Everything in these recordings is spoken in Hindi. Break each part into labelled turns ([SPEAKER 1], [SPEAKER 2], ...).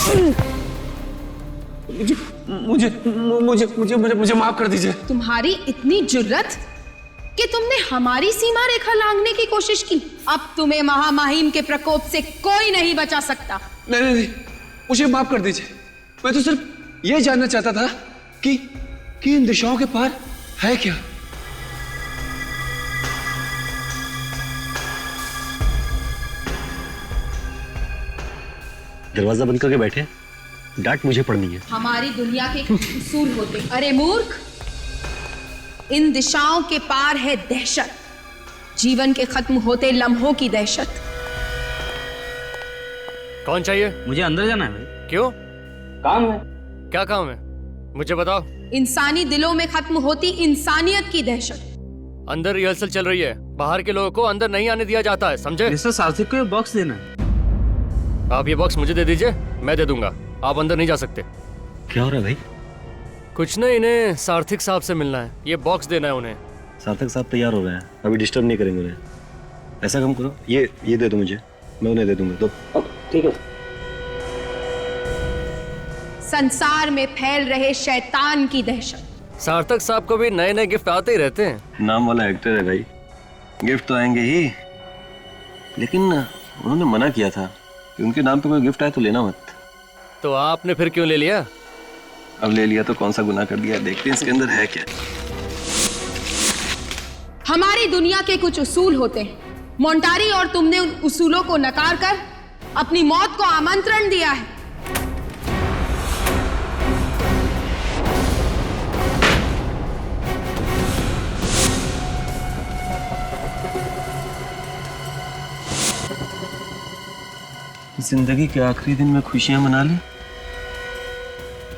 [SPEAKER 1] मुझे मुझे मुझे मुझे मुझे माफ कर दीजिए।
[SPEAKER 2] तुम्हारी इतनी जुर्रत कि तुमने हमारी सीमा रेखा लांघने की कोशिश की। अब तुम्हें महामहिम के प्रकोप से कोई नहीं बचा सकता।
[SPEAKER 1] नहीं नहीं नहीं, मुझे माफ कर दीजिए। मैं तो सिर्फ ये जानना चाहता था कि इन दिशाओं के पार है क्या।
[SPEAKER 3] दरवाजा बंद करके बैठे, डांट मुझे पड़नी है।
[SPEAKER 2] हमारी दुनिया के उसूल होते। अरे मूर्ख, इन दिशाओं के पार है दहशत, जीवन के खत्म होते लम्हों की दहशत।
[SPEAKER 4] कौन चाहिए?
[SPEAKER 5] मुझे अंदर जाना है भाई।
[SPEAKER 4] क्यों?
[SPEAKER 5] काम है।
[SPEAKER 4] क्या काम है? मुझे बताओ।
[SPEAKER 2] इंसानी दिलों में खत्म होती इंसानियत की दहशत।
[SPEAKER 4] अंदर रिहर्सल चल रही है, बाहर के लोगों को अंदर नहीं आने दिया जाता है, समझे?
[SPEAKER 5] मिस्टर सार्थक को ये बॉक्स देना है।
[SPEAKER 4] आप ये बॉक्स मुझे दे दीजिए, मैं दे दूंगा। आप अंदर नहीं जा सकते।
[SPEAKER 3] क्या हो रहा है भाई?
[SPEAKER 4] कुछ नहीं, इन्हें सार्थक साहब से मिलना है, ये बॉक्स देना है उन्हें।
[SPEAKER 3] सार्थक साहब तैयार हो रहे हैं, अभी डिस्टर्ब नहीं करेंगे उन्हें। ऐसा काम करो, ये दे दो मुझे, मैं उन्हें दे दूंगा। तो
[SPEAKER 5] ठीक है।
[SPEAKER 2] संसार में फैल रहे शैतान की दहशत।
[SPEAKER 4] सार्थक साहब को भी नए नए गिफ्ट आते ही रहते हैं।
[SPEAKER 3] नाम वाला एक्टर है भाई, गिफ्ट तो आएंगे ही, लेकिन उन्होंने मना किया था कि उनके नाम पे कोई गिफ्ट आए तो लेना मत।
[SPEAKER 4] तो आपने फिर क्यों ले लिया?
[SPEAKER 3] अब ले लिया तो कौन सा गुनाह कर दिया, देखते हैं इसके अंदर है क्या।
[SPEAKER 2] हमारी दुनिया के कुछ उसूल होते हैं, मोंटारी, और तुमने उन उसूलों को नकार कर अपनी मौत को आमंत्रण दिया है।
[SPEAKER 3] जिंदगी के आखिरी दिन में खुशियां मना ले,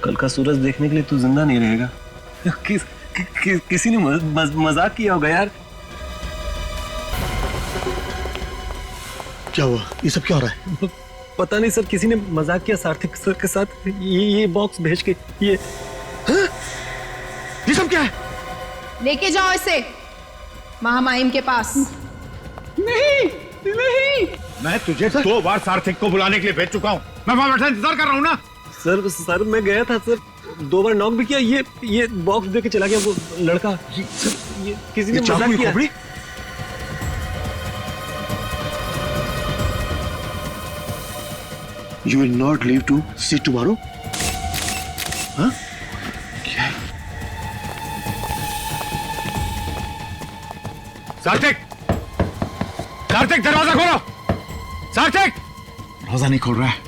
[SPEAKER 3] कल का सूरज देखने के लिए तू जिंदा नहीं रहेगा। किसी ने मजाक किया होगा यार।
[SPEAKER 6] क्या हुआ? ये सब क्या हो रहा है?
[SPEAKER 3] पता नहीं सर, किसी ने मजाक किया सार्थक सर के साथ, ये बॉक्स भेज के। ये
[SPEAKER 6] सब क्या है?
[SPEAKER 2] लेके जाओ इसे महामहिम के पास।
[SPEAKER 1] नहीं नहीं,
[SPEAKER 6] मैं तुझे 2 बार सार्थक को बुलाने के लिए भेज चुका हूँ। मैं वहां बैठा इंतजार कर रहा हूँ ना।
[SPEAKER 3] सर मैं गया था सर, 2 बार नॉक भी किया, ये बॉक्स दे के चला गया वो लड़का। ये किसी ने मजाक किया।
[SPEAKER 6] You will not leave to see tomorrow? हाँ? क्या? सार्थक! सार्थक, दरवाजा खोलो! सार्थक! दरवाजा नहीं खोल रहा है,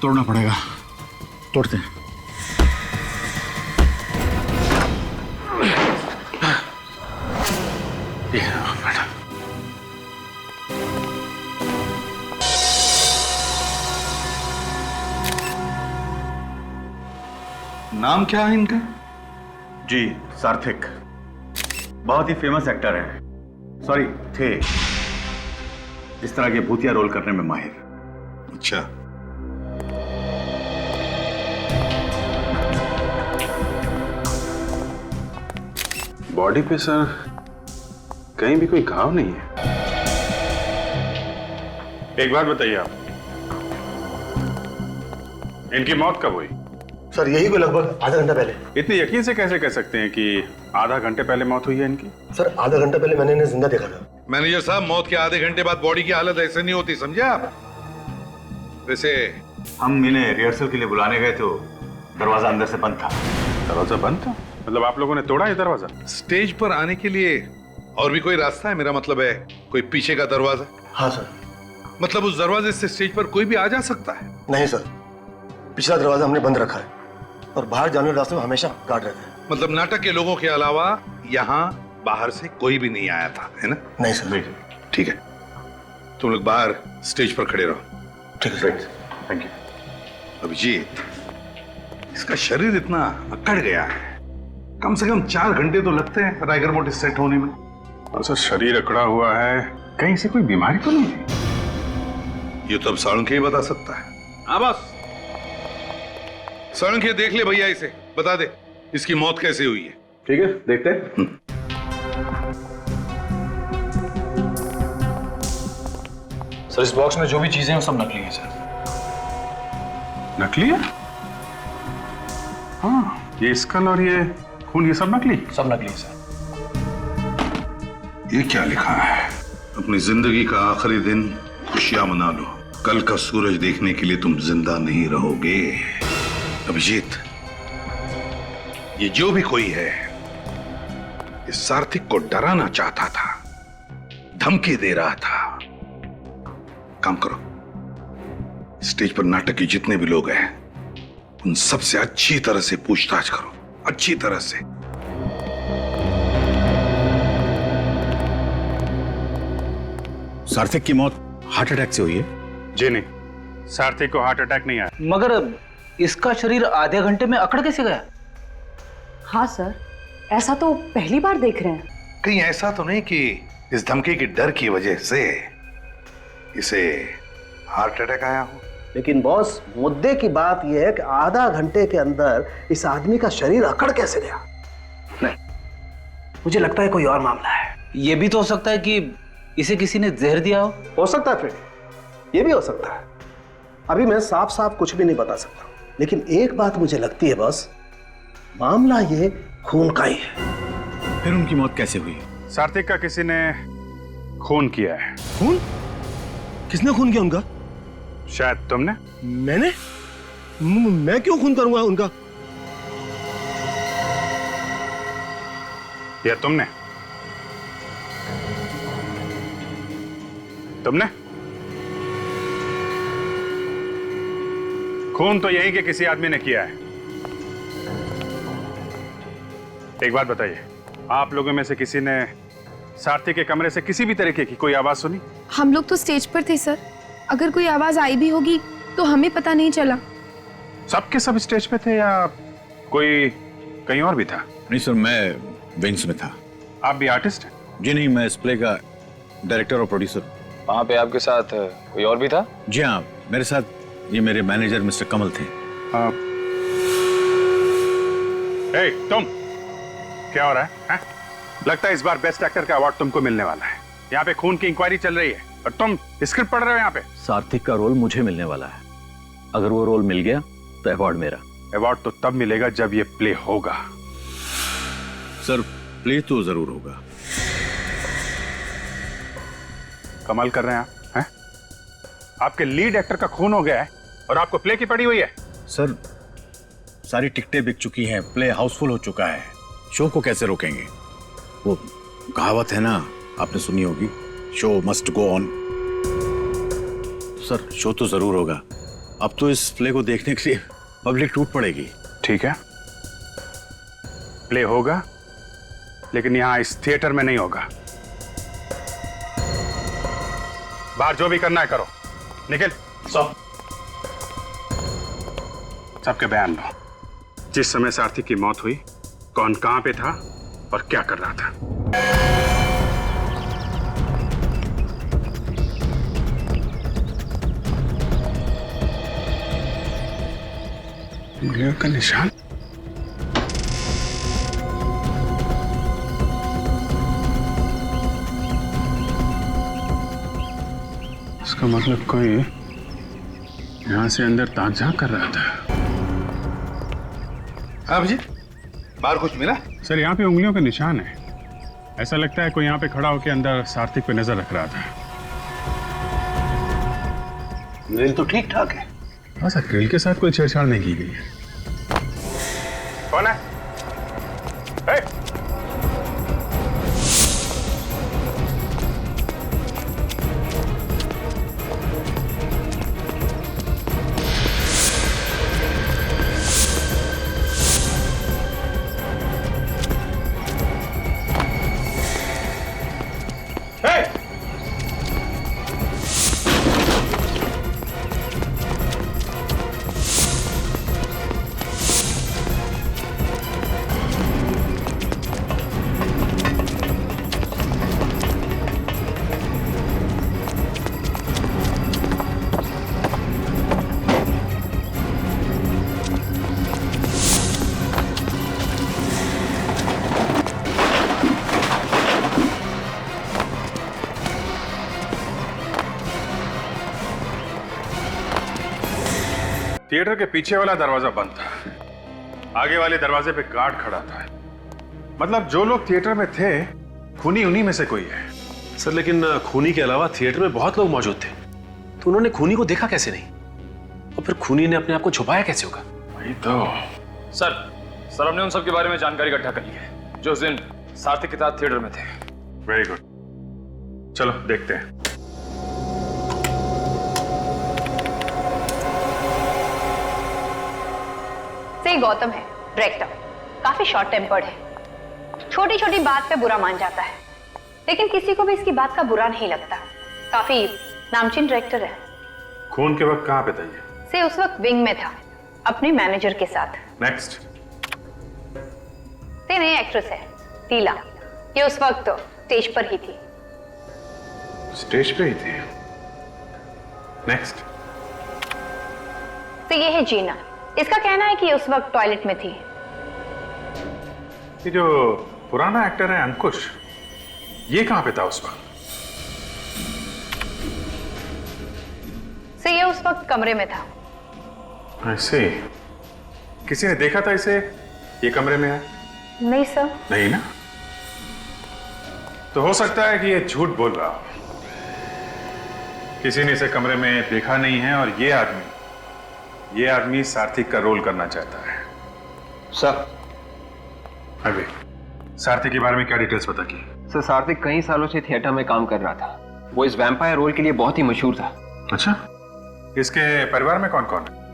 [SPEAKER 6] तोड़ना पड़ेगा। तोड़ते हैं। मैडम,
[SPEAKER 7] नाम क्या है इनका?
[SPEAKER 6] जी सार्थक, बहुत ही फेमस एक्टर हैं। सॉरी थे, इस तरह के भूतिया रोल करने में माहिर।
[SPEAKER 7] अच्छा, बॉडी पे सर कहीं भी कोई घाव नहीं है। एक बात बताइए आप, इनकी मौत कब हुई?
[SPEAKER 6] सर यही को लगभग आधा घंटा पहले।
[SPEAKER 7] इतने यकीन से कैसे कह सकते हैं कि आधा घंटे पहले मौत हुई है इनकी?
[SPEAKER 6] सर आधा घंटा पहले मैंने इन्हें जिंदा देखा था।
[SPEAKER 8] मैनेजर साहब, मौत के आधे घंटे बाद बॉडी की हालत ऐसे नहीं होती, समझे आप? वैसे
[SPEAKER 6] हम इन्हें रिहर्सल के लिए बुलाने गए तो दरवाजा अंदर से बंद था।
[SPEAKER 7] दरवाजा बंद था? मतलब आप लोगों ने तोड़ा ये दरवाजा?
[SPEAKER 8] स्टेज पर आने के लिए और भी कोई रास्ता है? मेरा मतलब है कोई पीछे का दरवाजा?
[SPEAKER 6] हाँ सर।
[SPEAKER 8] मतलब उस दरवाजे से स्टेज पर कोई भी आ जा सकता है?
[SPEAKER 6] नहीं सर, पिछला दरवाजा हमने बंद रखा है और बाहर जाने वाले रास्ते में हमेशा गार्ड रहते हैं।
[SPEAKER 8] मतलब नाटक के लोगों के अलावा यहाँ बाहर से कोई भी नहीं आया था, है ना?
[SPEAKER 6] नहीं सर। नहीं।
[SPEAKER 8] ठीक है, तुम लोग बाहर स्टेज पर खड़े रहो।
[SPEAKER 6] ठीक है सर।
[SPEAKER 7] Thank you.
[SPEAKER 8] अभिजीत, इसका शरीर इतना अकड़ गया है, कम से कम 4 घंटे तो लगते हैं राइगर मोटिव सेट होने में।
[SPEAKER 7] और सर शरीर अकड़ा हुआ है, कहीं से कोई बीमारी तो नहीं है?
[SPEAKER 8] ये तो अब साळुंखे ही बता सकता है।
[SPEAKER 7] हाँ बस,
[SPEAKER 8] साळुंखे देख ले भैया, इसे बता दे इसकी मौत कैसे हुई है।
[SPEAKER 7] ठीक है, देखते हैं।
[SPEAKER 9] सर इस बॉक्स में जो भी चीजें हैं वो सब नकली हैं सर।
[SPEAKER 8] नकली है? हाँ, ये स्कल और ये खून, ये सब नकली?
[SPEAKER 3] सब नकली सर।
[SPEAKER 8] ये क्या लिखा है? अपनी जिंदगी का आखिरी दिन खुशियां मना लो, कल का सूरज देखने के लिए तुम जिंदा नहीं रहोगे। अभिजीत, ये जो भी कोई है, इस सार्थिक को डराना चाहता था, धमकी दे रहा था। काम करो, स्टेज पर नाटक के जितने भी लोग हैं, उन सबसे अच्छी तरह से पूछताछ करो, अच्छी तरह से।
[SPEAKER 6] सार्थिक की मौत हार्ट अटैक से हुई है?
[SPEAKER 8] जी नहीं, सार्थिक को हार्ट अटैक नहीं आया।
[SPEAKER 5] मगर इसका शरीर आधे घंटे में अकड़ कैसे गया?
[SPEAKER 9] हाँ सर, ऐसा तो पहली बार देख रहे हैं।
[SPEAKER 8] कहीं ऐसा तो नहीं कि इस धमकी के डर की वजह से इसे हार्ट अटैक आया हो?
[SPEAKER 10] लेकिन बॉस, मुद्दे की बात यह है कि आधा घंटे के अंदर इस आदमी का शरीर अकड़ कैसे गया? नहीं, मुझे लगता है कोई और मामला है।
[SPEAKER 5] ये भी तो हो सकता है कि इसे किसी ने जहर दिया हो
[SPEAKER 10] सकता है फ्रेंड, ये भी हो सकता है। अभी मैं साफ साफ कुछ भी नहीं बता सकता, लेकिन एक बात मुझे लगती है बॉस, मामला ये खून का ही है।
[SPEAKER 6] फिर उनकी मौत कैसे हुई?
[SPEAKER 8] सार्थिक का किसी ने खून किया है।
[SPEAKER 3] खून? किसने खून किया उनका?
[SPEAKER 8] शायद तुमने।
[SPEAKER 3] मैंने? मैं क्यों खून करूंगा उनका?
[SPEAKER 8] या तुमने? तुमने? खून तो यही के किसी आदमी ने किया है। एक बात बताइए, आप लोगों में से किसी ने सार्थिक के कमरे से किसी भी तरीके की कोई आवाज सुनी?
[SPEAKER 2] हम लोग तो स्टेज पर थे सर, अगर कोई आवाज आई भी होगी तो हमें पता नहीं चला।
[SPEAKER 8] सबके सब स्टेज पे थे या कोई कहीं और भी था?
[SPEAKER 6] नहीं सर, मैं विंग्स में था।
[SPEAKER 8] आप भी आर्टिस्ट हैं?
[SPEAKER 6] जी नहीं, मैं इस प्ले का डायरेक्टर और प्रोड्यूसर।
[SPEAKER 11] वहाँ पे आपके साथ कोई और भी था?
[SPEAKER 6] जी हाँ, मेरे साथ ये मेरे मैनेजर मिस्टर कमल थे।
[SPEAKER 8] ए, तुम क्या हो रहा है? लगता है इस बार बेस्ट एक्टर का अवार्ड तुमको मिलने वाला है। यहाँ पे खून की इंक्वायरी चल रही है और तुम स्क्रिप्ट पढ़ रहे हो यहाँ पे।
[SPEAKER 11] सार्थिक का रोल मुझे मिलने वाला है, अगर वो रोल मिल गया तो अवार्ड मेरा।
[SPEAKER 8] अवार्ड तो तब मिलेगा जब ये प्ले होगा।
[SPEAKER 6] सर, प्ले तो जरूर होगा।
[SPEAKER 8] कमाल कर रहे हैं आप, हैं? आपके लीड एक्टर का खून हो गया है और आपको प्ले की पड़ी हुई है।
[SPEAKER 6] सर, सारी टिकटें बिक चुकी हैं, प्ले हाउसफुल हो चुका है, शो को कैसे रोकेंगे? वो कहावत है ना, आपने सुनी होगी, show must go on. Sir, show तो जरूर होगा। अब तो इस प्ले को देखने के लिए पब्लिक टूट पड़ेगी।
[SPEAKER 8] ठीक है, प्ले होगा, लेकिन यहां इस थिएटर में नहीं होगा। बाहर जो भी करना है करो। निखिल, सबके बयान लो। जिस समय सार्थिक की मौत हुई, कौन कहां पे था और क्या कर रहा था? उंगलियों का निशान? इसका मतलब कोई यहां से अंदर ताक झांक कर रहा था। अभिजीत, बाहर कुछ मिला? सर, यहाँ पे उंगलियों का निशान है। ऐसा लगता है कोई यहाँ पे खड़ा होकर अंदर सार्थिक पे नजर रख रहा था।
[SPEAKER 10] ग्रिल तो ठीक ठाक है।
[SPEAKER 8] हाँ सर, ग्रिल के साथ कोई छेड़छाड़ नहीं की गई है। कौन है?
[SPEAKER 7] थिएटर के पीछे वाला दरवाजा बंद था, आगे वाले दरवाजे पे गार्ड खड़ा था। मतलब जो लोग थिएटर में थे खूनी उन्हीं में से कोई है।
[SPEAKER 12] सर लेकिन खूनी के अलावा थिएटर में बहुत लोग मौजूद थे, तो उन्होंने खूनी को देखा कैसे नहीं, और फिर खूनी ने अपने आप को छुपाया कैसे होगा?
[SPEAKER 7] वही तो।
[SPEAKER 13] सर हमने उन सब के बारे में जानकारी इकट्ठा कर ली है जो उस दिन सार्थक के साथ थिएटर में थे।
[SPEAKER 7] वेरी गुड, चलो देखते हैं।
[SPEAKER 14] से गौतम है डायरेक्टर, काफी शॉर्ट टेम्पर्ड है, छोटी छोटी बात पे बुरा मान जाता है, लेकिन किसी को भी इसकी बात का बुरा नहीं लगता। काफी नामचीन डायरेक्टर है।
[SPEAKER 7] खून के वक्त कहाँ पे था ये?
[SPEAKER 14] से उस वक्त विंग में था अपने मैनेजर के साथ।
[SPEAKER 7] नेक्स्ट।
[SPEAKER 14] से नई एक्ट्रेस है टीला, ये उस वक्त स्टेज पर ही थी।
[SPEAKER 7] स्टेज पे ही थी। नेक्स्ट।
[SPEAKER 14] तो ये है जीना, इसका कहना है कि उस वक्त टॉयलेट में थी।
[SPEAKER 7] ये जो पुराना एक्टर है अंकुश, ये कहां पे था उस वक्त?
[SPEAKER 14] से ये उस वक्त कमरे में था।
[SPEAKER 7] ऐसे किसी ने देखा था इसे ये कमरे में है?
[SPEAKER 14] नहीं सर।
[SPEAKER 7] नहीं ना, तो हो सकता है कि ये झूठ बोल रहा हो। किसी ने इसे कमरे में देखा नहीं है और ये आदमी सार्थक का रोल करना चाहता है।
[SPEAKER 15] सर
[SPEAKER 7] अभी सार्थक के बारे में क्या डिटेल्स पता की?
[SPEAKER 15] सर सार्थक कई सालों से थिएटर में काम कर रहा था, वो इस वैम्पायर रोल के लिए बहुत ही मशहूर था।
[SPEAKER 7] अच्छा, इसके परिवार में कौन कौन है?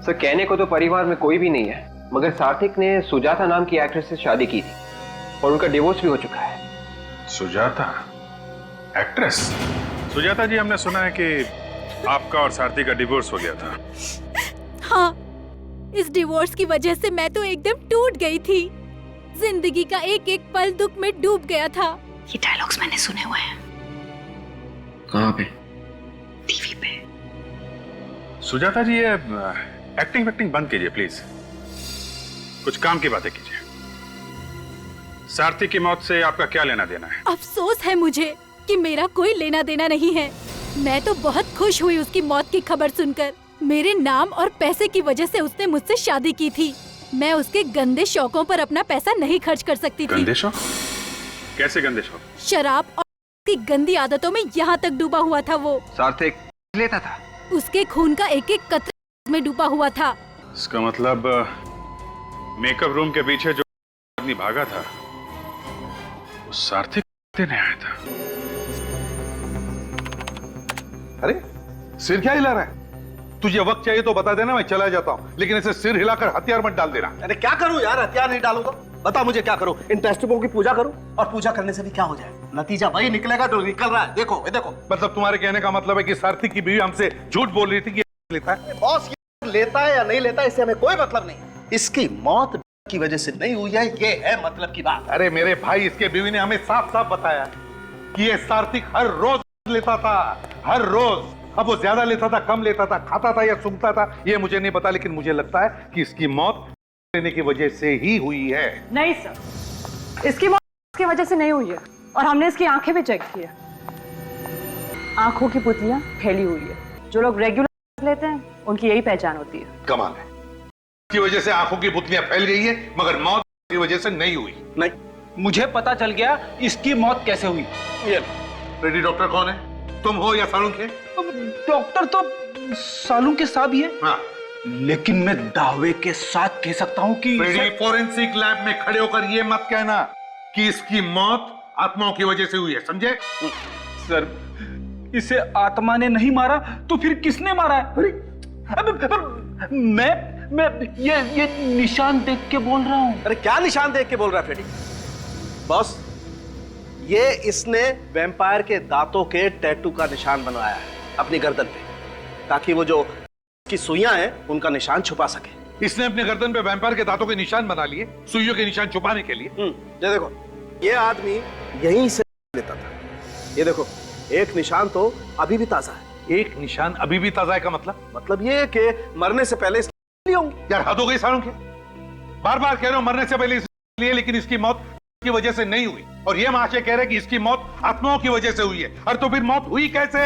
[SPEAKER 15] सर कहने को तो परिवार में कोई भी नहीं है, मगर सार्थक ने सुजाता नाम की एक्ट्रेस से शादी की थी और उनका डिवोर्स भी हो चुका है।
[SPEAKER 7] सुजाता एक्ट्रेस? सुजाता जी, हमने सुना है कि आपका और सार्थक का डिवोर्स हो गया था।
[SPEAKER 16] हाँ, इस डिवोर्स की वजह से मैं तो एकदम टूट गई थी। जिंदगी का एक एक पल दुख में डूब गया था।
[SPEAKER 14] ये डायलॉग्स मैंने सुने हुए हैं।
[SPEAKER 15] कहाँ पे?
[SPEAKER 14] टीवी पे।
[SPEAKER 7] सुजाता जी, ये एक्टिंग बंद कीजिए प्लीज, कुछ काम की बातें कीजिए। सार्थक की मौत से आपका क्या लेना देना है?
[SPEAKER 16] अफसोस है मुझे कि मेरा कोई लेना देना नहीं है। मैं तो बहुत खुश हुई उसकी मौत की खबर सुनकर। मेरे नाम और पैसे की वजह से उसने मुझसे शादी की थी। मैं उसके गंदे शौकों पर अपना पैसा नहीं खर्च कर सकती थी।
[SPEAKER 7] गंदे शौक? कैसे गंदे शौक?
[SPEAKER 16] शराब और उसकी गंदी आदतों में यहाँ तक डूबा हुआ था वो।
[SPEAKER 15] सार्थक लेता था?
[SPEAKER 16] उसके खून का एक एक कतरा में डूबा हुआ था।
[SPEAKER 7] इसका मतलब मेकअप रूम के पीछे जो आदमी भागा था वो सार्थक देने आया था।
[SPEAKER 17] अरे सिर क्या हिला रहा है? तुझे वक्त चाहिए तो बता देना, मैं चला जाता हूँ, लेकिन ऐसे सिर हिलाकर हथियार मत डाल देना।
[SPEAKER 10] अरे क्या करूं यार, हथियार नहीं डालूंगा। बता मुझे क्या करूं? इन टेस्टबुकों की पूजा करूं? और पूजा करने से भी क्या हो जाए? नतीजा वही निकलेगा जो निकल रहा है। देखो देखो।
[SPEAKER 17] मतलब तुम्हारे कहने का मतलब है कि सार्थक की बीवी हमसे झूठ बोल रही थी कि लेता है?
[SPEAKER 10] बॉस, ये लेता है या नहीं लेता है इससे हमें कोई मतलब नहीं। इसकी मौत की वजह से नहीं हुई है, ये है मतलब की बात।
[SPEAKER 17] अरे मेरे भाई, इसके बीवी ने हमें साफ साफ बताया कि ये सार्थक हर रोज लेता था, हर रोज। अब वो ज्यादा लेता था, कम लेता था, खाता था या सूंघता था, ये मुझे नहीं पता, लेकिन मुझे लगता है कि इसकी मौत लेने की वजह से ही हुई है।
[SPEAKER 9] नहीं सर, इसकी मौत इसकी वजह से नहीं हुई है, और हमने इसकी आंखें भी चेक की है। आंखों की पुतलियां फैली हुई है। जो लोग रेगुलर लेते हैं उनकी यही पहचान होती है।
[SPEAKER 17] कमाल है, की वजह से आंखों की पुतलियां फैल गई है, मगर मौत की वजह से नहीं हुई।
[SPEAKER 5] नहीं, मुझे पता चल गया इसकी मौत कैसे हुई।
[SPEAKER 17] ये रेडी डॉक्टर कौन है? तुम हो या सालुंख है?
[SPEAKER 5] डॉक्टर तो सालुंख साहब ही है।
[SPEAKER 17] हाँ।
[SPEAKER 5] लेकिन मैं दावे के साथ कह सकता हूं कि
[SPEAKER 17] फोरेंसिक लैब में खड़े होकर ये मत कहना कि इसकी मौत आत्माओं की वजह से हुई है, समझे?
[SPEAKER 5] सर, इसे आत्मा ने नहीं मारा तो फिर किसने मारा है? मैं ये निशान देख के बोल रहा हूं।
[SPEAKER 10] अरे क्या निशान देख के बोल रहा है फ्रेडी? बॉस, ये इसने वैम्पायर के दांतों के टैटू का निशान बनवाया है अपनी गर्दन पे, ताकि वो जो की सुइयां हैं उनका निशान छुपा सके।
[SPEAKER 17] इसने अपने गर्दन पे वैम्पायर के दांतों के निशान बना लिए, सुइयों के निशान छुपाने के लिए।
[SPEAKER 10] ये देखो, ये आदमी यहीं से लेता था। ये देखो, एक निशान तो अभी भी ताजा है।
[SPEAKER 17] एक निशान अभी भी ताजा है का
[SPEAKER 10] मतलब ये कि मरने से पहले लिए होंगे।
[SPEAKER 17] यार हद हो गई सालों के, बार बार कह रहे हो मरने से पहले लिए, लेकिन इसकी मौत की वजह से नहीं हुई, और ये महाशय कह रहे कि इसकी मौत आत्माओं की वजह से हुई है। और तो फिर मौत हुई कैसे?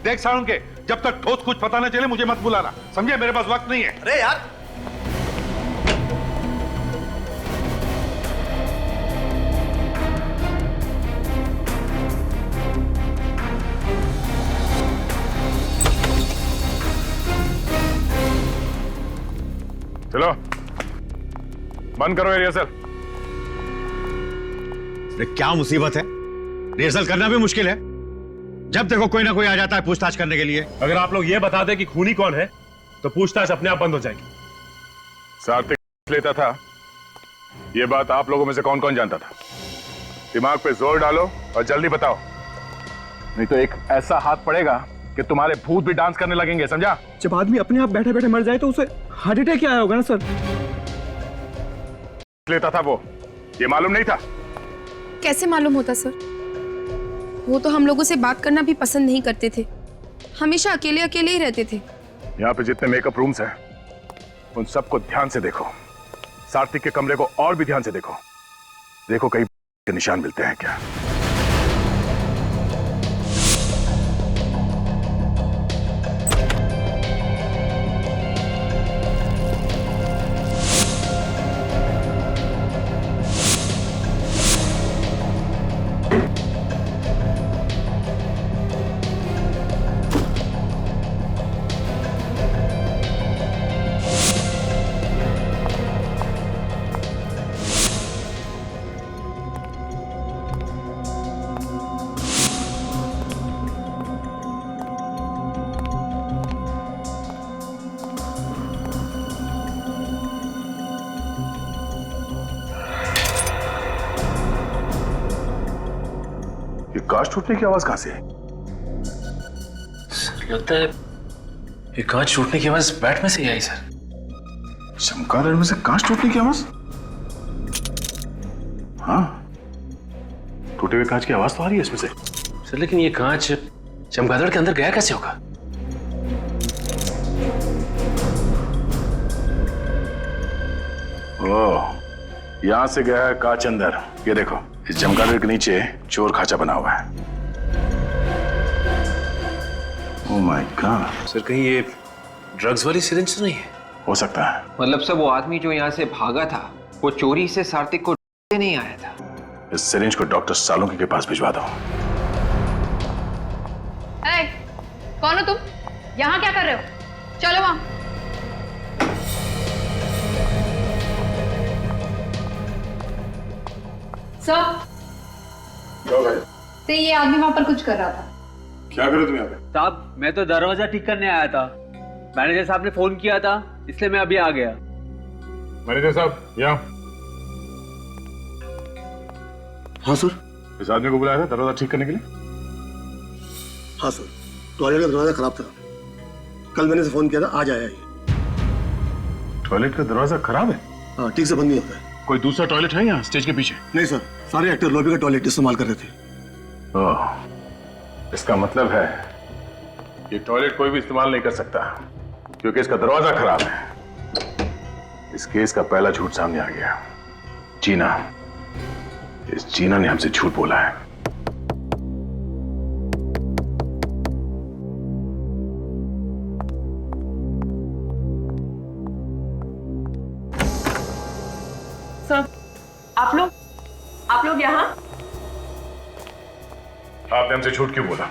[SPEAKER 17] देख सालुंके, जब तक ठोस कुछ पता न चले मुझे मत बुलाना, समझे? मेरे पास वक्त नहीं है।
[SPEAKER 10] अरे यार,
[SPEAKER 7] चलो बंद करो ये रिहर्सल।
[SPEAKER 6] अरे क्या मुसीबत है, रिहर्सल करना भी मुश्किल है। जब देखो कोई ना कोई आ जाता है पूछताछ करने के लिए।
[SPEAKER 12] अगर आप लोग ये बता दें कि खूनी कौन है तो पूछताछ अपने आप बंद हो जाएगी।
[SPEAKER 7] सार्थक लेता था, ये बात आप लोगों में से कौन कौन जानता था? दिमाग पे जोर डालो और जल्दी बताओ, नहीं तो एक ऐसा हाथ पड़ेगा कि तुम्हारे भूत भी डांस करने लगेंगे, समझा?
[SPEAKER 3] जब आदमी अपने आप बैठे बैठे मर जाए तो उसे हार्ट अटैक क्या आया होगा ना सर?
[SPEAKER 7] लेता था वो, ये मालूम नहीं था?
[SPEAKER 2] कैसे मालूम होता सर? वो तो हम लोगों से बात करना भी पसंद नहीं करते थे, हमेशा अकेले अकेले ही रहते थे।
[SPEAKER 7] यहाँ पे जितने मेकअप रूम्स हैं उन सबको ध्यान से देखो, सार्थक के कमरे को और भी ध्यान से देखो, देखो कहीं के निशान मिलते हैं क्या। कांच टूटने की आवाज कहां से है?
[SPEAKER 12] सर लगता है ये कांच टूटने की आवाज बैट में से ही आई सर।
[SPEAKER 7] चमगादड़ में से कांच टूटने की आवाज? हाँ, टूटे हुए कांच की आवाज तो आ रही है इसमें से।
[SPEAKER 12] सर लेकिन ये कांच चमगादड़ के अंदर गया कैसे होगा?
[SPEAKER 7] ओह, यहां से गया है कांच अंदर। ये देखो, इस चमगादड़ के नीचे चोर खाचा बना हुआ है। Oh my God.
[SPEAKER 12] सर कहीं ये ड्रग्स वाली सिरिंज तो नहीं है?
[SPEAKER 7] हो सकता है।
[SPEAKER 15] मतलब सब वो आदमी जो यहाँ से भागा था वो चोरी से सार्थक को नहीं आया था।
[SPEAKER 7] इस सिरिंज को डॉक्टर सालुंकी के पास भिजवा दो।
[SPEAKER 14] कौन हो तुम? यहाँ क्या कर रहे हो? चलो वहां। सर, तो ये आदमी वहां पर कुछ कर रहा था।
[SPEAKER 7] क्या करो तुम यहाँ पे?
[SPEAKER 3] साहब मैं तो दरवाजा ठीक करने आया था, मैनेजर साहब ने फोन किया था इसलिए मैं अभी आ गया।
[SPEAKER 7] मैनेजर साहब यहाँ।
[SPEAKER 18] हाँ सर।
[SPEAKER 7] इस आदमी को बुलाया था दरवाजा ठीक करने के लिए?
[SPEAKER 18] हाँ सर, टॉयलेट का दरवाजा खराब था, कल मैंने से फोन किया था, आज आया ये।
[SPEAKER 7] टॉयलेट का दरवाजा खराब है?
[SPEAKER 18] हाँ, ठीक से बंद नहीं होता है।
[SPEAKER 7] कोई दूसरा टॉयलेट है यहाँ स्टेज के पीछे?
[SPEAKER 18] नहीं सर, सारे एक्टर लॉबी का टॉयलेट इस्तेमाल कर रहे थे।
[SPEAKER 7] ओह, इसका मतलब है ये टॉयलेट कोई भी इस्तेमाल नहीं कर सकता क्योंकि इसका दरवाजा खराब है। इस केस का पहला झूठ सामने आ गया। जीना, इस जीना ने हमसे झूठ बोला है।
[SPEAKER 9] सर, आप लोग यहाँ?
[SPEAKER 7] आपने हमसे झूठ क्यों बोला?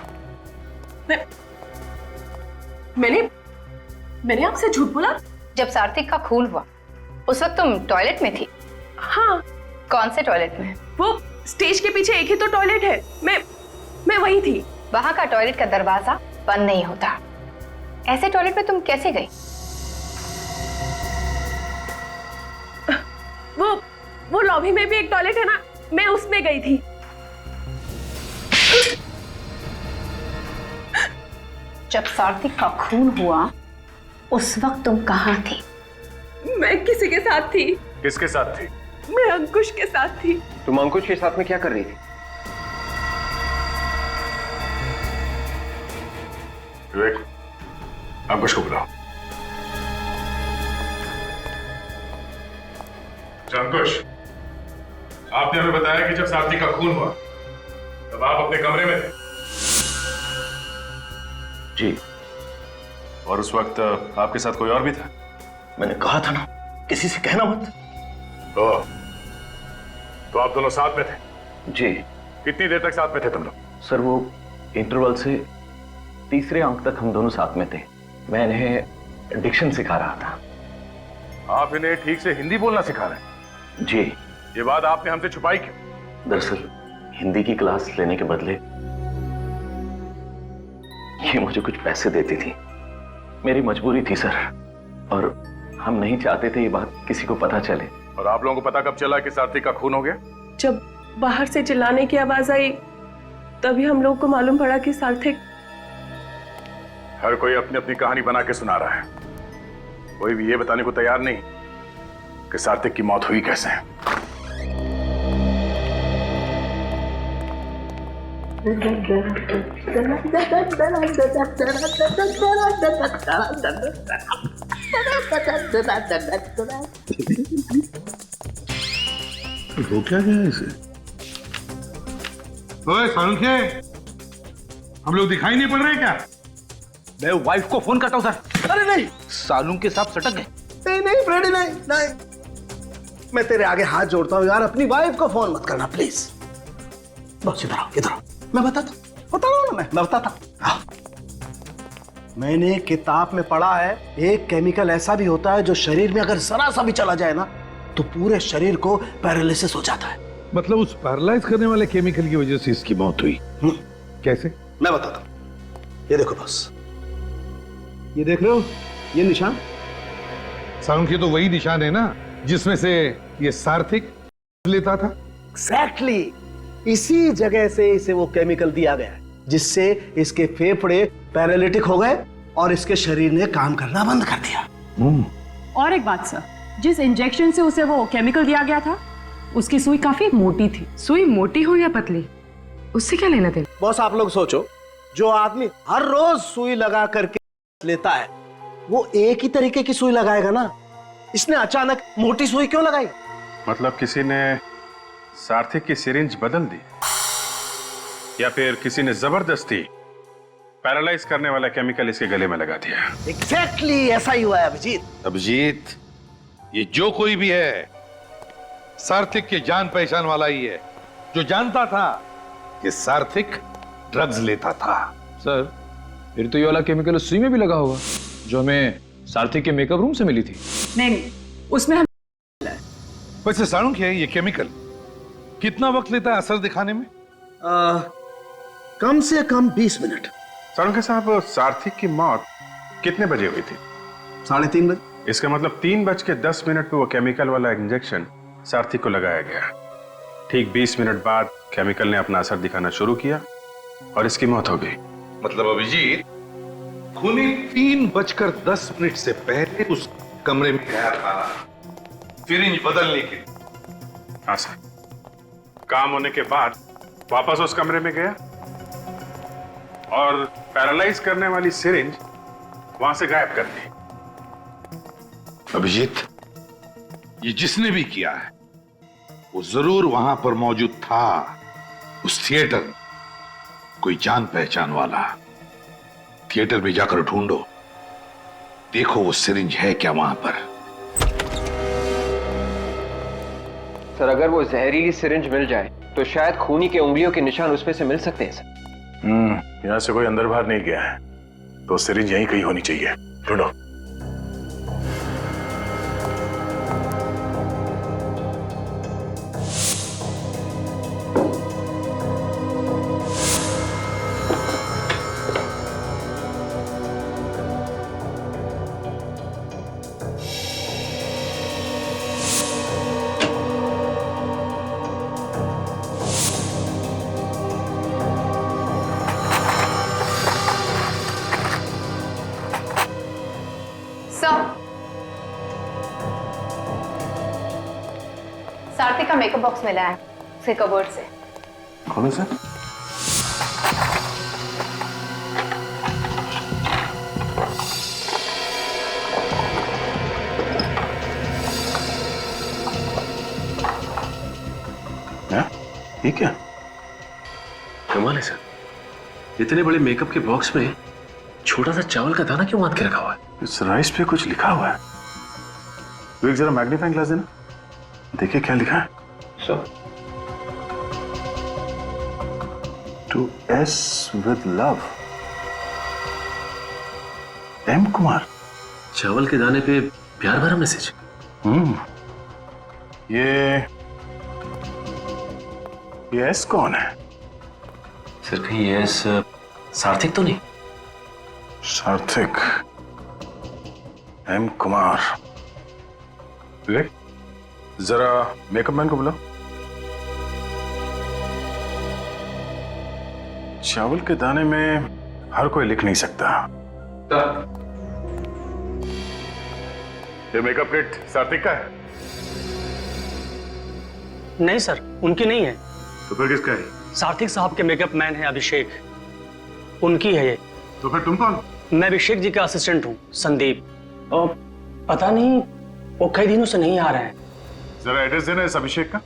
[SPEAKER 9] मैंने आपसे झूठ बोला?
[SPEAKER 14] जब सार्थक का खून हुआ उस वक्त तुम टॉयलेट में थी?
[SPEAKER 9] हाँ।
[SPEAKER 14] कौन से टॉयलेट में?
[SPEAKER 9] वो स्टेज के पीछे एक ही तो टॉयलेट है, मैं वही थी।
[SPEAKER 14] वहां का टॉयलेट का दरवाजा बंद नहीं होता, ऐसे टॉयलेट में तुम कैसे गई?
[SPEAKER 9] वो लॉबी में भी एक टॉयलेट है ना, मैं उसमें गई थी।
[SPEAKER 14] जब सार्थक का खून हुआ उस वक्त तुम कहाँ थी?
[SPEAKER 9] मैं किसी के साथ थी।
[SPEAKER 7] किसके साथ थी?
[SPEAKER 9] मैं अंकुश के साथ थी।
[SPEAKER 15] तुम अंकुश के साथ में क्या कर रही थी?
[SPEAKER 7] विवेक, अंकुश को बुलाओ। अंकुश, आपने हमें बताया कि जब सार्थक का खून हुआ तब आप अपने कमरे में थे।
[SPEAKER 11] जी,
[SPEAKER 7] और उस वक्त आपके साथ कोई और भी था?
[SPEAKER 10] मैंने कहा था ना, किसी से कहना मत।
[SPEAKER 7] तो आप दोनों साथ में थे?
[SPEAKER 11] जी।
[SPEAKER 7] कितनी देर तक साथ में थे तुम लोग?
[SPEAKER 11] सर वो इंटरवल से तीसरे अंक तक हम दोनों साथ में थे। मैं इन्हें डिक्शन सिखा रहा था।
[SPEAKER 7] आप इन्हें ठीक से हिंदी बोलना सिखा रहे हैं?
[SPEAKER 11] जी।
[SPEAKER 7] ये बात आपने हमसे छुपाई क्यों?
[SPEAKER 11] दरअसल हिंदी की क्लास लेने के बदले ये मुझे कुछ पैसे देती थी। मेरी मजबूरी थी सर, और हम नहीं चाहते थे ये बात किसी को पता चले।
[SPEAKER 7] और आप लोगों को पता कब चला कि सार्थक का खून हो गया?
[SPEAKER 9] जब बाहर से चिल्लाने की आवाज आई तभी हम लोग को मालूम पड़ा कि सार्थक।
[SPEAKER 7] हर कोई अपनी अपनी कहानी बना के सुना रहा है, कोई भी ये बताने को तैयार नहीं कि सार्थक की मौत हुई कैसे।
[SPEAKER 17] हो क्या गया इसे? ओए सालुंखे, हम लोग दिखाई नहीं पड़ रहे क्या?
[SPEAKER 10] मैं वाइफ को फोन करता हूं सर। अरे नहीं, सालून के साथ सटक गए। नहीं नहीं फ्रेडी, नहीं नहीं, मैं तेरे आगे हाथ जोड़ता हूं यार, अपनी वाइफ को फोन मत करना प्लीज। बस इधर आओ, इधर आओ, मैं बता रहा हूं ना, मैं बताता हूं। मैंने किताब में पढ़ा है, एक केमिकल ऐसा भी होता है जो शरीर में अगर जरा सा भी चला जाए ना तो पूरे शरीर को पैरालिसिस हो जाता है।
[SPEAKER 17] मतलब उस पैरालाइज करने वाले केमिकल की वजह से इसकी मौत हुई? कैसे?
[SPEAKER 10] मैं बताता हूं। ये देखो बस, ये देख रहे हो ये निशान?
[SPEAKER 17] सालुंखे तो वही निशान है ना जिसमें से ये सार्थक लेता था?
[SPEAKER 10] एग्जैक्टली, इसी जगह से इसे वो केमिकल दिया गया है जिससे इसके फेफड़े पैरालिटिक हो गए और इसके शरीर ने काम करना बंद कर दिया।
[SPEAKER 9] और एक बात सर, जिस इंजेक्शन से उसे वो केमिकल दिया गया था उसकी सुई काफी मोटी थी। सुई मोटी हो या पतली उससे क्या लेना देना?
[SPEAKER 10] बॉस आप लोग सोचो, जो आदमी हर रोज सुई लगा करके लेता है वो एक ही तरीके की सुई लगाएगा ना, इसने अचानक मोटी सुई क्यों लगाई?
[SPEAKER 7] मतलब किसी ने सार्थक की सिरिंज बदल दी, या फिर किसी ने जबरदस्ती पैरालाइज करने वाला केमिकल इसके गले में लगा दिया।
[SPEAKER 10] एग्जैक्टली ऐसा ही हुआ है अभिजीत।
[SPEAKER 17] अभिजीत, ये जो कोई भी है सार्थक के जान पहचान वाला ही है, जो जानता था कि सार्थक ड्रग्स लेता था।
[SPEAKER 13] सर फिर तो ये वाला केमिकल उस सुई में भी लगा होगा जो हमें सार्थक के मेकअप रूम से मिली थी।
[SPEAKER 9] नहीं, उसमें हम
[SPEAKER 17] वैसे सालुंखे, ये केमिकल कितना वक्त लेता है असर दिखाने में?
[SPEAKER 10] कम से कम 20 मिनट।
[SPEAKER 7] सालुंखे साहब, सार्थक की मौत कितने बजे हुई थी?
[SPEAKER 10] 3:30 बजे।
[SPEAKER 7] इसका मतलब 3:10 पे वो केमिकल वाला इंजेक्शन सार्थक को लगाया गया। ठीक 20 मिनट बाद केमिकल ने अपना असर दिखाना शुरू किया और इसकी मौत हो गई।
[SPEAKER 17] मतलब अभिजीत, खूनी 3:10 से पहले उस कमरे में गया था सिरिंज बदलने के।
[SPEAKER 7] हाँ सर, काम होने के बाद वापस उस कमरे में गया और पैरालाइज करने वाली सिरिंज वहां से गायब कर दी।
[SPEAKER 17] अभिजीत, ये जिसने भी किया है वो जरूर वहां पर मौजूद था, उस थिएटर में। कोई जान पहचान वाला। थिएटर में जाकर ढूंढो, देखो वो सिरिंज है क्या वहां पर।
[SPEAKER 15] सर अगर वो जहरीली सिरिंज मिल जाए तो शायद खूनी के उंगलियों के निशान उसमें से मिल सकते हैं सर।
[SPEAKER 7] यहां से कोई अंदर बाहर नहीं गया है, तो सिरिंज यहीं कहीं होनी चाहिए। ढूंढो।
[SPEAKER 14] सार्थक का मेकअप बॉक्स मिला है उसके कबर्ड से।
[SPEAKER 7] खोलो सर।
[SPEAKER 12] ठीक है, कमाल है सर, इतने बड़े मेकअप के बॉक्स में छोटा सा चावल का दाना क्यों बांध के रखा हुआ है?
[SPEAKER 7] इस राइस पे कुछ लिखा हुआ है। तो एक जरा मैग्नीफाइंग ग्लास देना, देखिए क्या लिखा है।
[SPEAKER 11] Sir,
[SPEAKER 7] to S with love, M Kumar.
[SPEAKER 12] चावल के दाने पे प्यार भरा मैसेज।
[SPEAKER 7] ये एस कौन है?
[SPEAKER 12] सर कहीं ये एस सार्थक तो नहीं?
[SPEAKER 7] सार्थक, एम कुमार। विवेक, जरा मेकअप मैन को बुलाओ। चावल के दाने में हर कोई लिख नहीं सकता। ये मेकअप किट सार्थक का है?
[SPEAKER 19] नहीं सर, उनकी नहीं है।
[SPEAKER 7] तो फिर किसका है?
[SPEAKER 19] सार्थक साहब के मेकअप मैन है अभिषेक, उनकी है ये।
[SPEAKER 7] तो फिर तुम कौन?
[SPEAKER 19] मैं अभिषेक जी का असिस्टेंट हूँ, संदीप। और पता नहीं वो कई दिनों से नहीं आ रहे हैं।
[SPEAKER 7] जरा एड्रेस देना इस अभिषेक का।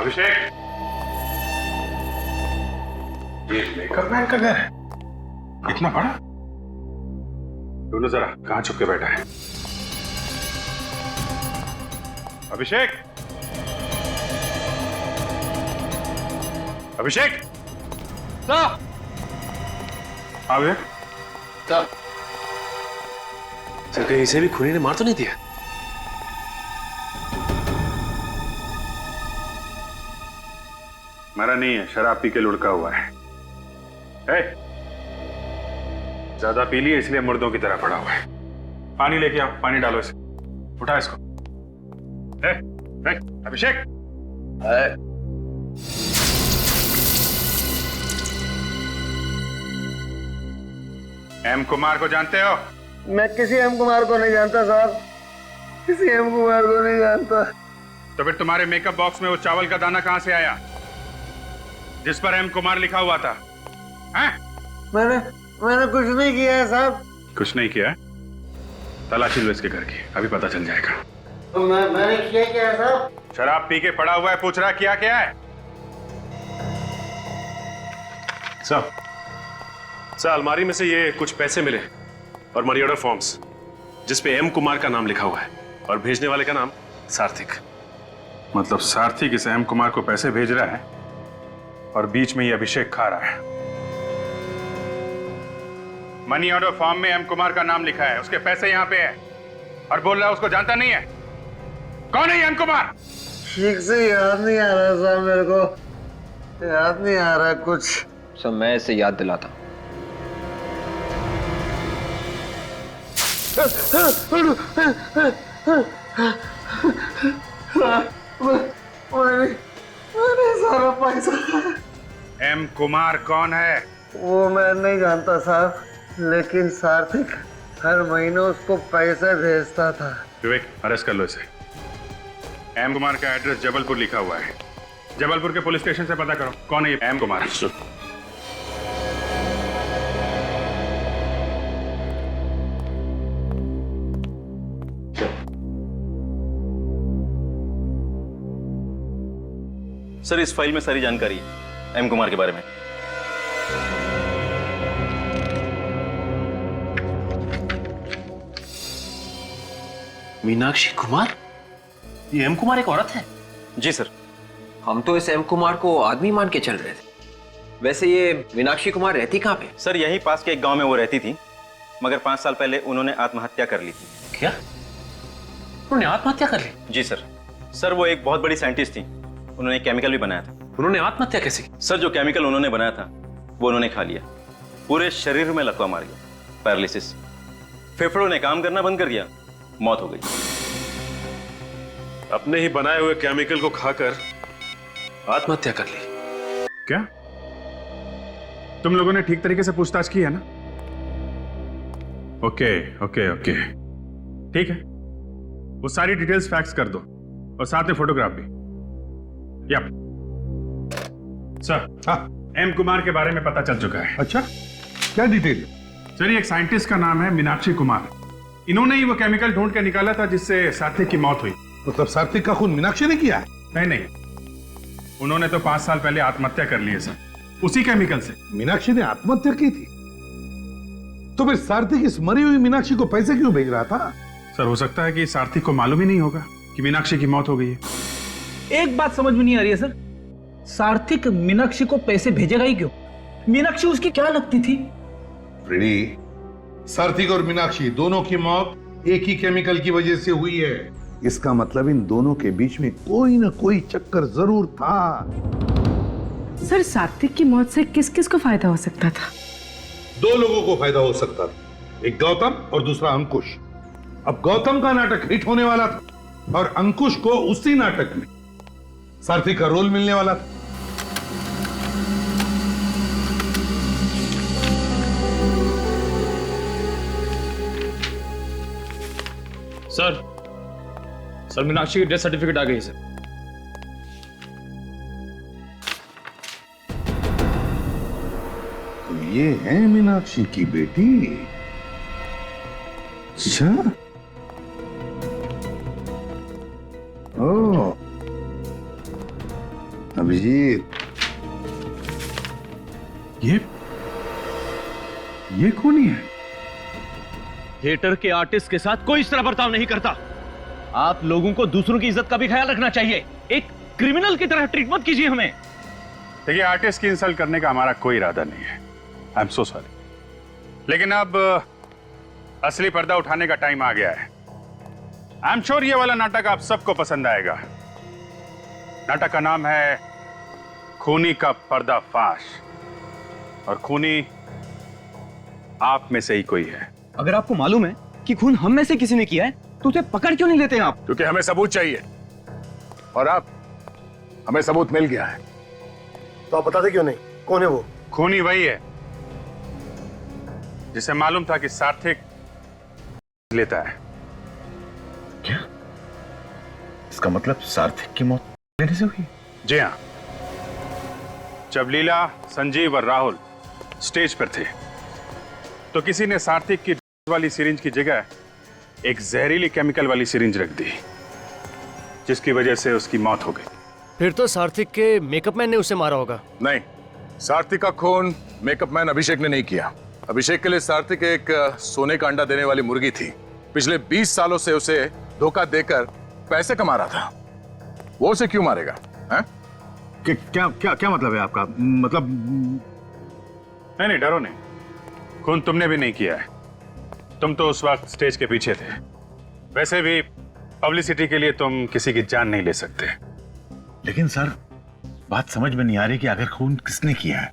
[SPEAKER 7] अभिषेक, ये मेकअप मैन का घर है? इतना बड़ा? दोनों जरा कहां छुप के बैठा है? अभिषेक, अभिषेक, आ गए?
[SPEAKER 12] सर कहीं इसे भी खूनी ने मार तो नहीं दिया?
[SPEAKER 7] मरा नहीं है, शराब पी के लुढ़का हुआ है। ज्यादा पी लिए इसलिए मुर्दों की तरह पड़ा हुआ है। पानी लेके आओ, पानी डालो इसे, उठा इसको। अभिषेक, एम कुमार को जानते हो?
[SPEAKER 18] मैं किसी एम कुमार को नहीं जानता साहब, किसी एम कुमार को नहीं जानता।
[SPEAKER 7] तो फिर तुम्हारे मेकअप बॉक्स में वो चावल का दाना कहां से आया जिस पर एम कुमार लिखा हुआ था? हैं?
[SPEAKER 18] मैंने कुछ नहीं किया है साहब।
[SPEAKER 7] कुछ नहीं किया? तलाशी लो इसके घर की, अभी पता चल जाएगा।
[SPEAKER 18] मैंने किया क्या है साहब?
[SPEAKER 7] शराब पी के पड़ा हुआ है, पूछ रहा किया क्या है?
[SPEAKER 12] सर अलमारी में से ये कुछ पैसे मिले और मनी ऑर्डर फॉर्म्स जिसपे एम कुमार का नाम लिखा हुआ है और भेजने वाले का नाम सार्थक।
[SPEAKER 7] मतलब सार्थक इस एम कुमार को पैसे भेज रहा है और बीच में ये अभिषेक खा रहा है। मनी ऑर्डर फॉर्म में एम कुमार का नाम लिखा है, उसके पैसे यहाँ पे है और बोल रहा है उसको जानता नहीं है। कौन है ये एम कुमार?
[SPEAKER 18] ठीक से याद नहीं आ रहा साहब, मेरे को याद नहीं आ रहा कुछ।
[SPEAKER 15] सर मैं इसे याद दिलाता हूँ।
[SPEAKER 18] मैंने सारा पैसा।
[SPEAKER 7] एम कुमार कौन है?
[SPEAKER 18] वो मैं नहीं जानता साहब, लेकिन सार्थक हर महीने उसको पैसे भेजता था।
[SPEAKER 7] विवेक, अरेस्ट कर लो इसे। एम कुमार का एड्रेस जबलपुर लिखा हुआ है, जबलपुर के पुलिस स्टेशन से पता करो कौन है ये एम कुमार।
[SPEAKER 11] सर इस फाइल में सारी जानकारी है एम कुमार के बारे में।
[SPEAKER 12] मीनाक्षी कुमार? ये एम कुमार एक औरत है?
[SPEAKER 11] जी सर।
[SPEAKER 15] हम तो इस एम कुमार को आदमी मान के चल रहे थे। वैसे ये मीनाक्षी कुमार रहती कहाँ पे?
[SPEAKER 11] सर यहीं पास के एक गांव में वो रहती थी, मगर 5 साल पहले उन्होंने आत्महत्या कर ली थी।
[SPEAKER 12] क्या? उन्होंने आत्महत्या कर ली?
[SPEAKER 11] जी सर। सर वो एक बहुत बड़ी साइंटिस्ट थी, उन्होंने केमिकल भी बनाया था।
[SPEAKER 12] उन्होंने आत्महत्या कैसे?
[SPEAKER 11] सर जो केमिकल उन्होंने बनाया था वो उन्होंने खा लिया, पूरे शरीर में लकवा मार गया, पैरालिसिस, फेफड़ों ने काम करना बंद कर दिया, मौत हो गई।
[SPEAKER 12] अपने ही बनाए हुए केमिकल को खाकर आत्महत्या कर ली।
[SPEAKER 7] क्या तुम लोगों ने ठीक तरीके से पूछताछ की है ना? ओके ओके ओके, ठीक है, वो सारी डिटेल्स फैक्स कर दो और साथ में फोटोग्राफ भी। यप सर, एम कुमार के बारे में पता चल चुका है।
[SPEAKER 17] अच्छा, क्या डिटेल?
[SPEAKER 7] सर एक साइंटिस्ट का नाम है मीनाक्षी कुमार, इन्होंने ही वो केमिकल ढूंढ के निकाला था जिससे सार्थक की मौत हुई।
[SPEAKER 17] मतलब सार्थक का खून मीनाक्षी ने किया है?
[SPEAKER 7] नहीं नहीं, उन्होंने तो 5 साल पहले आत्महत्या कर ली है सर, उसी केमिकल से।
[SPEAKER 17] मीनाक्षी ने आत्महत्या की थी? तो फिर सारथिक इस मरी हुई मीनाक्षी को पैसे क्यों भेज रहा था?
[SPEAKER 12] सर हो सकता है कि सारथिक को मालूम ही नहीं होगा कि मीनाक्षी की मौत हो गई है।
[SPEAKER 5] एक बात समझ में नहीं आ रही है सर, सारथिक मीनाक्षी को पैसे भेजेगा ही क्यों? मीनाक्षी उसकी क्या लगती थी?
[SPEAKER 17] फ्रेडी, सारथिक और मीनाक्षी दोनों की मौत एक ही केमिकल की वजह से हुई है। इसका मतलब इन दोनों के बीच में कोई ना कोई चक्कर जरूर था।
[SPEAKER 9] सर, सात्विक की मौत से किस किस को फायदा हो सकता था?
[SPEAKER 17] दो लोगों को फायदा हो सकता था, एक गौतम और दूसरा अंकुश। अब गौतम का नाटक हिट होने वाला था और अंकुश को उसी नाटक में सारथिक का रोल मिलने वाला था।
[SPEAKER 13] सर मीनाक्षी की डेथ सर्टिफिकेट आ गई है सर।
[SPEAKER 17] तो ये है मीनाक्षी की बेटी? अच्छा, ओ अभिजीत, ये कौन है?
[SPEAKER 10] थिएटर के आर्टिस्ट के साथ कोई इस तरह बर्ताव नहीं करता। आप लोगों को दूसरों की इज्जत का भी ख्याल रखना चाहिए। एक क्रिमिनल की तरह ट्रीट मत कीजिए हमें।
[SPEAKER 12] देखिए, आर्टिस्ट की इंसल्ट करने का हमारा कोई इरादा नहीं है। I am so sorry. लेकिन अब असली पर्दा उठाने का टाइम आ गया है। आई एम श्योर ये वाला नाटक आप सबको पसंद आएगा। नाटक का नाम है खूनी का पर्दाफाश, और खूनी आप में से ही कोई है।
[SPEAKER 10] अगर आपको मालूम है कि खून हम में से किसी ने किया है तो उसे पकड़ क्यों नहीं लेते आप?
[SPEAKER 7] क्योंकि हमें सबूत चाहिए, और अब हमें सबूत मिल गया है।
[SPEAKER 18] तो आप बताते क्यों नहीं? कौन है वो?
[SPEAKER 12] खूनी वही है जिसे मालूम था कि सारथिक लेता है।
[SPEAKER 6] क्या? इसका मतलब सारथिक की मौत लेने से हुई?
[SPEAKER 12] जी हाँ। जब लीला, संजीव और राहुल स्टेज पर थे तो किसी ने सारथिक की वाली सिरिंज की जगह एक जहरीली केमिकल वाली सिरिंज रख दी, जिसकी वजह से उसकी मौत हो गई।
[SPEAKER 4] फिर तो सारथिक के मेकअप मैन ने उसे मारा होगा।
[SPEAKER 7] नहीं, सारथिक का खून मेकअप मैन अभिषेक ने नहीं किया। अभिषेक के लिए सारथिक एक सोने का अंडा देने वाली मुर्गी थी। पिछले 20 सालों से उसे धोखा देकर पैसे कमा रहा था। वो उसे क्यों मारेगा?
[SPEAKER 6] क्या क्या क्या मतलब है आपका? मतलब
[SPEAKER 12] नहीं, डरो नहीं। खून तुमने भी नहीं किया है। तुम तो उस वक्त स्टेज के पीछे थे। वैसे भी पब्लिसिटी के लिए तुम किसी की जान नहीं ले सकते।
[SPEAKER 6] लेकिन सर, बात समझ में नहीं आ रही कि आखिर खून किसने किया है।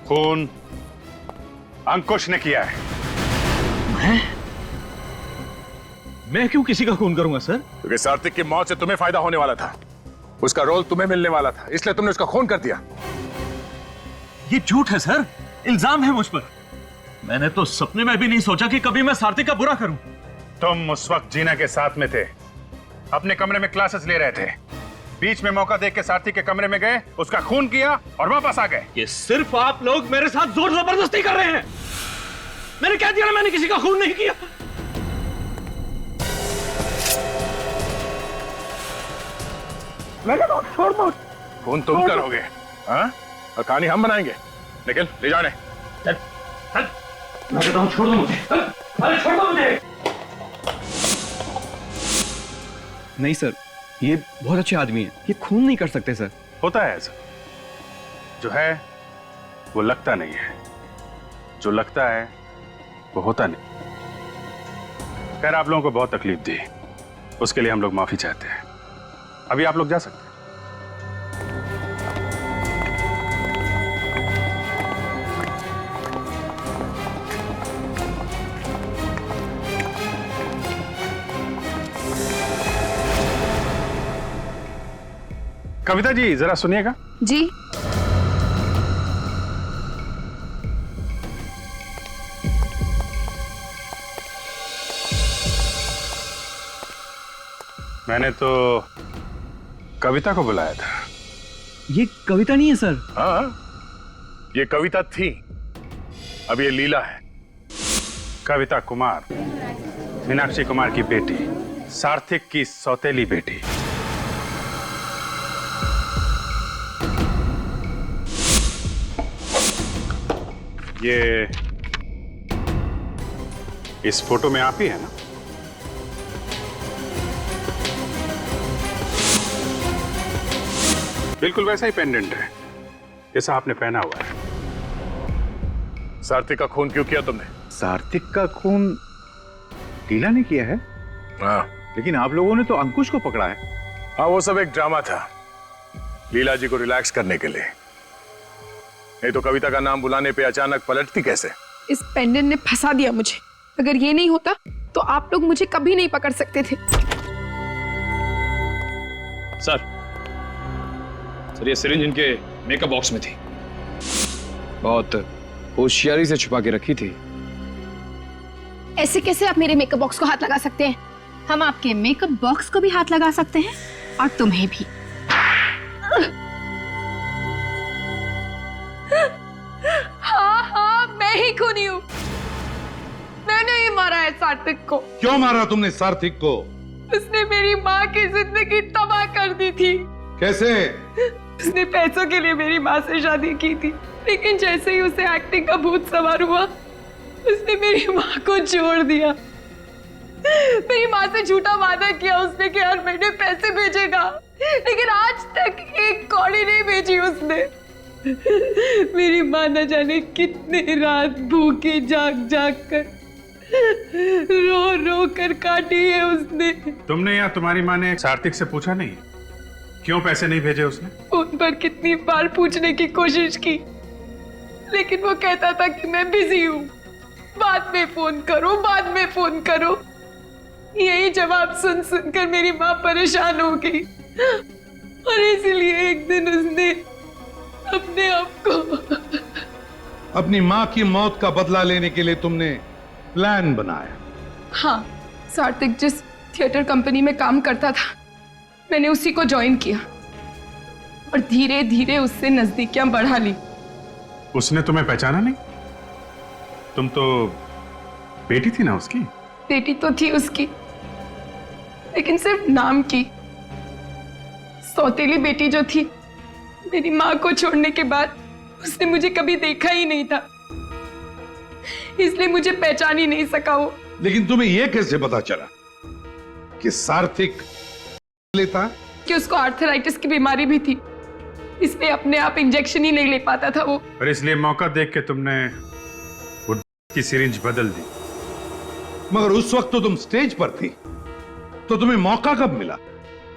[SPEAKER 12] खून अंकुश ने किया है।
[SPEAKER 10] मैं क्यों किसी का खून करूंगा सर?
[SPEAKER 7] क्योंकि सारथिक की मौत से तुम्हें फायदा होने वाला था। उसका रोल तुम्हें मिलने वाला था, इसलिए तुमने उसका खून कर दिया।
[SPEAKER 10] ये झूठ है सर, इल्जाम है मुझ पर। मैंने तो सपने में भी नहीं सोचा कि कभी मैं सारथिक का बुरा करूं।
[SPEAKER 12] तुम उस वक्त जीना के साथ में थे, अपने कमरे में क्लासेस ले रहे थे। बीच में मौका देख के सारथिक के कमरे में गए, उसका खून किया और वापस आ गए।
[SPEAKER 10] ये सिर्फ आप लोग मेरे साथ जोर जबरदस्ती कर रहे हैं। मैंने क्या दिया? मैंने किसी का खून नहीं किया।
[SPEAKER 7] छोड़ दो। खून तुम करोगे, हाँ? और कहानी हम बनाएंगे। निकल, ले जाने।
[SPEAKER 10] मैं कहता हूं छोड़ दो मुझे। अरे छोड़ दो मुझे।
[SPEAKER 15] नहीं सर, ये बहुत अच्छे आदमी है, ये खून नहीं कर सकते सर।
[SPEAKER 12] होता है ऐसा। जो है वो लगता नहीं है, जो लगता है वो होता नहीं। खैर, आप लोगों को बहुत तकलीफ दी, उसके लिए हम लोग माफी चाहते हैं। अभी आप लोग जा सकते हैं। कविता जी, जरा सुनिएगा।
[SPEAKER 2] जी।
[SPEAKER 12] मैंने तो कविता को बुलाया था।
[SPEAKER 15] ये कविता नहीं है सर।
[SPEAKER 7] हाँ, ये कविता थी, अब ये लीला है।
[SPEAKER 12] कविता कुमार, मीनाक्षी कुमार की बेटी। सार्थिक की सौतेली बेटी। ये इस फोटो में आप ही है ना? बिल्कुल वैसा ही पेंडेंट है जैसा आपने पहना हुआ है।
[SPEAKER 7] सार्थिक का खून क्यों किया तुमने?
[SPEAKER 6] सार्थिक का खून लीला ने किया है?
[SPEAKER 7] हाँ।
[SPEAKER 6] लेकिन आप लोगों ने तो अंकुश को पकड़ा है।
[SPEAKER 7] हाँ, वो सब एक ड्रामा था, लीला जी को रिलैक्स करने के लिए। नहीं तो कविता का नाम बुलाने पे अचानक पलटती कैसे?
[SPEAKER 2] इस पेंडेंट ने फंसा दिया मुझे। अगर ये नहीं होता तो आप लोग मुझे कभी नहीं पकड़ सकते थे।
[SPEAKER 13] सर ये सिरिंज इनके मेकअप बॉक्स में थी।
[SPEAKER 1] बहुत होशियारी से छुपा के रखी थी।
[SPEAKER 2] ऐसे कैसे आप मेरे मेकअप बॉक्स को हाथ लगा सकते हैं?
[SPEAKER 14] हम आपके मेकअप बॉक्स को भी हाथ लगा सकते हैं और तुम्हें भी।
[SPEAKER 2] हाँ, मैं ही खूनी हूँ। मैंने ही मारा है सार्थिक को।
[SPEAKER 17] क्यों मारा तुमने सार्थिक को?
[SPEAKER 2] उसने मेरी माँ की जिंदगी तबाह कर दी थी।
[SPEAKER 17] कैसे?
[SPEAKER 2] उसने पैसों के लिए मेरी माँ से शादी की थी, लेकिन जैसे ही उसे एक्टिंग का भूत सवार हुआ, उसने मेरी माँ को छोड़ दिया। मेरी माँ से झूठा वादा किया उसने कि हर महीने पैसे भेजेगा, लेकिन आज तक एक कौड़ी नहीं भेजी उसने। मेरी माँ न जाने कितने रात भूखी जाग जाग कर रो रो कर काटी है उसने।
[SPEAKER 12] तुमने या तुम्हारी माँ ने सार्थिक से पूछा नहीं क्यों पैसे नहीं भेजे उसने?
[SPEAKER 2] उन पर कितनी बार पूछने की कोशिश की, लेकिन वो कहता था कि मैं बिजी हूँ, बाद में फोन करो, बाद में फोन करो। यही जवाब सुन सुनकर मेरी माँ परेशान हो गई और इसलिए एक दिन उसने अपने आप को
[SPEAKER 17] अपनी माँ की मौत का बदला लेने के लिए तुमने प्लान बनाया?
[SPEAKER 2] हाँ, सार्थिक जिस थिएटर कंपनी में काम करता था, मैंने उसी को ज्वाइन किया और धीरे धीरे उससे नजदीकियां बढ़ा ली।
[SPEAKER 12] उसने तुम्हें पहचाना नहीं? तुम तो बेटी थी ना उसकी?
[SPEAKER 2] बेटी तो थी उसकी, लेकिन सिर्फ नाम की। सौतेली बेटी जो थी, मेरी माँ को छोड़ने के बाद उसने मुझे कभी देखा ही नहीं था, इसलिए मुझे पहचान ही नहीं सका वो।
[SPEAKER 17] लेकिन तुम्हें यह कैसे पता चला कि सार्थिक लेता?
[SPEAKER 2] कि उसको आर्थराइटिस की बीमारी भी थी, इसलिए अपने आप इंजेक्शन ही नहीं ले पाता था वो।
[SPEAKER 12] और इसलिए मौका देख के तुमने वो की सिरिंज बदल दी।
[SPEAKER 17] मगर उस वक्त तो तुम स्टेज पर थी, तो तुम्हें मौका कब मिला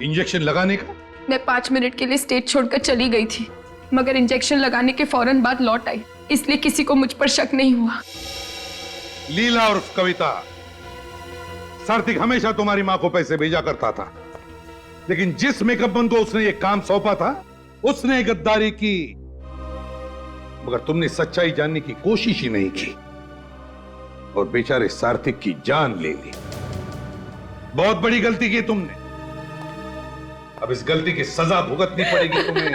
[SPEAKER 17] इंजेक्शन लगाने का?
[SPEAKER 2] मैं 5 मिनट के लिए स्टेज छोड़कर चली गई थी, मगर इंजेक्शन लगाने के फौरन बाद लौट आई, इसलिए किसी को मुझ पर शक नहीं हुआ।
[SPEAKER 17] लीला और कविता, सार्थिक हमेशा तुम्हारी माँ को पैसे भेजा करता था, लेकिन जिस मेकअप मैन को उसने ये काम सौंपा था, उसने गद्दारी की। मगर तुमने सच्चाई जानने की कोशिश ही नहीं की और बेचारे सार्थिक की जान ले ली। बहुत बड़ी गलती की तुमने। अब इस गलती की सजा भुगतनी पड़ेगी तुम्हें।